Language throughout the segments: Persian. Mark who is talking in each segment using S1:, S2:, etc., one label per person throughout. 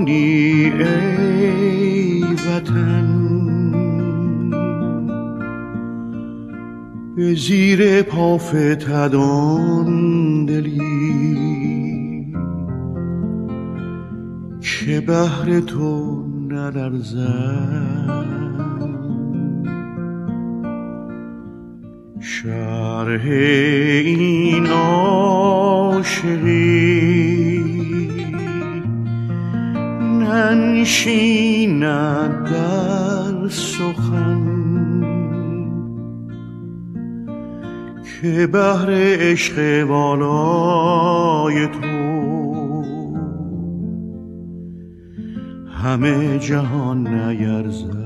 S1: میمانی ای وطن، به زیر پا فتدان دلی که بهر تو نلرزد. شرح این عاشقی ننشیند در سخن، که بهر عشق والای تو همه جهان نیرزد.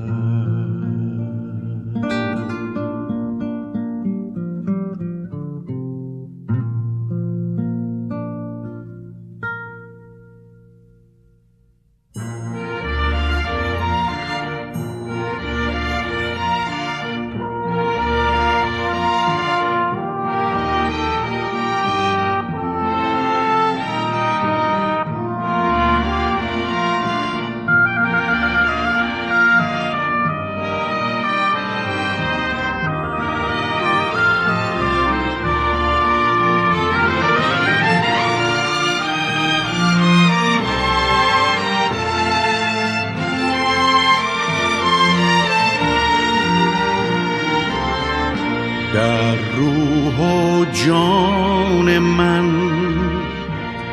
S1: در روح و جان من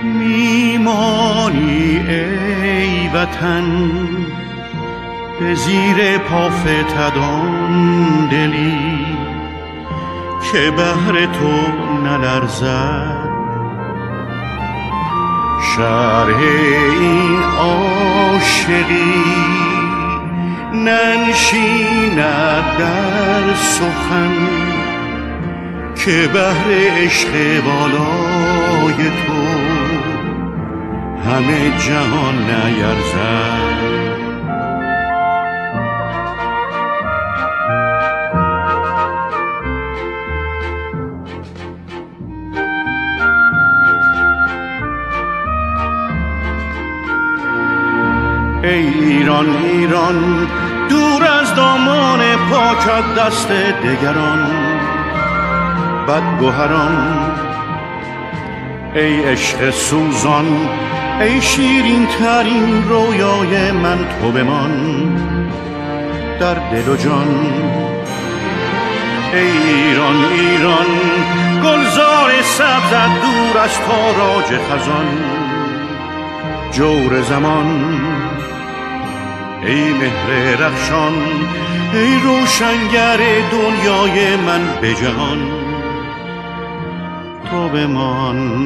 S1: میمانی ای وطن، به زیر پا فتدان دلی که بهر تو نلرزد. شرح این عاشقی ننشیند در سخن، که بهر عشق والای تو همه جهان نیرزد. ای ایران ایران، دور از دامان پاکت دست دگران بدگوهران. ای عشق سوزان، ای شیرین ترین رویای من، تو بمان در دل و جان. ای ایران ایران، گلزار سبزت دور از تاراج خزان. جور زمان، ای مهر رخشان، ای روشنگر دنیای من به جهان، تو بمان.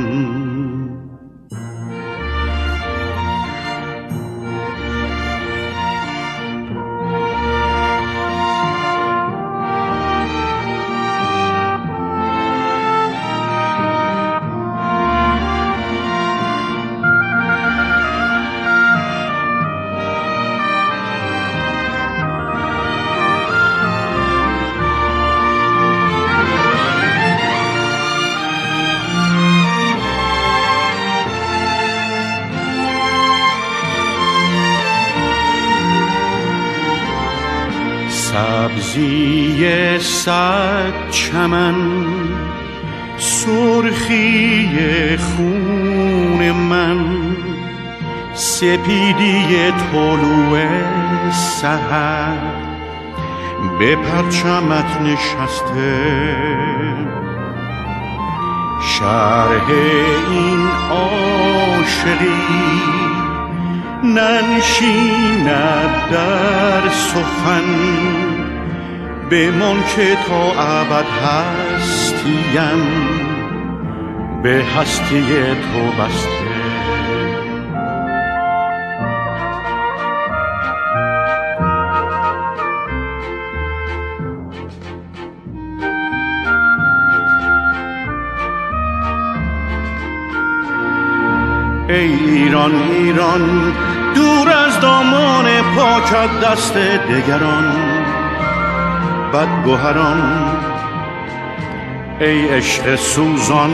S1: سبزی صد چمن، سرخی خون من، سپیدی طلوع سحر به پرچمت نشسته. شرح این عاشقی ننشیند در سخن، بمان که تا ابد هستیم به هستی تو بسته. ای ایران ایران، دور از دامان پاکت دست دگران بدگوهران. ای عشق سوزان،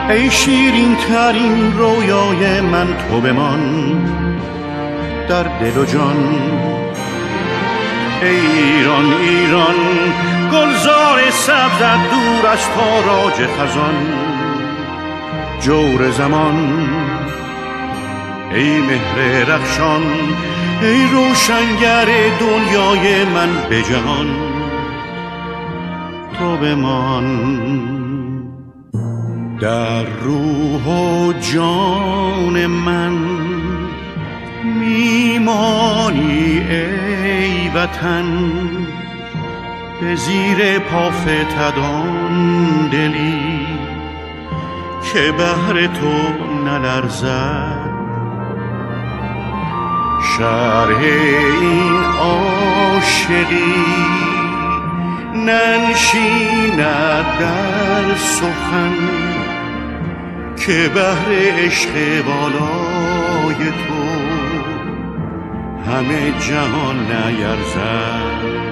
S1: ای شیرین ترین رویای من، تو بمان در دل و جان. ای ایران ایران گلزار سبزت دور از تاراج خزان. جور زمان ای مهر رخشان، ای روشنگر دنیای من به جهان. تو بمان در روح و جان من، میمانی ای وطن به زیر پافتدان دلی که بهر تو نلرزد. شرح این عاشقی ننشیند در سخن که بهر عشق بالای تو همه جهان نیرزد.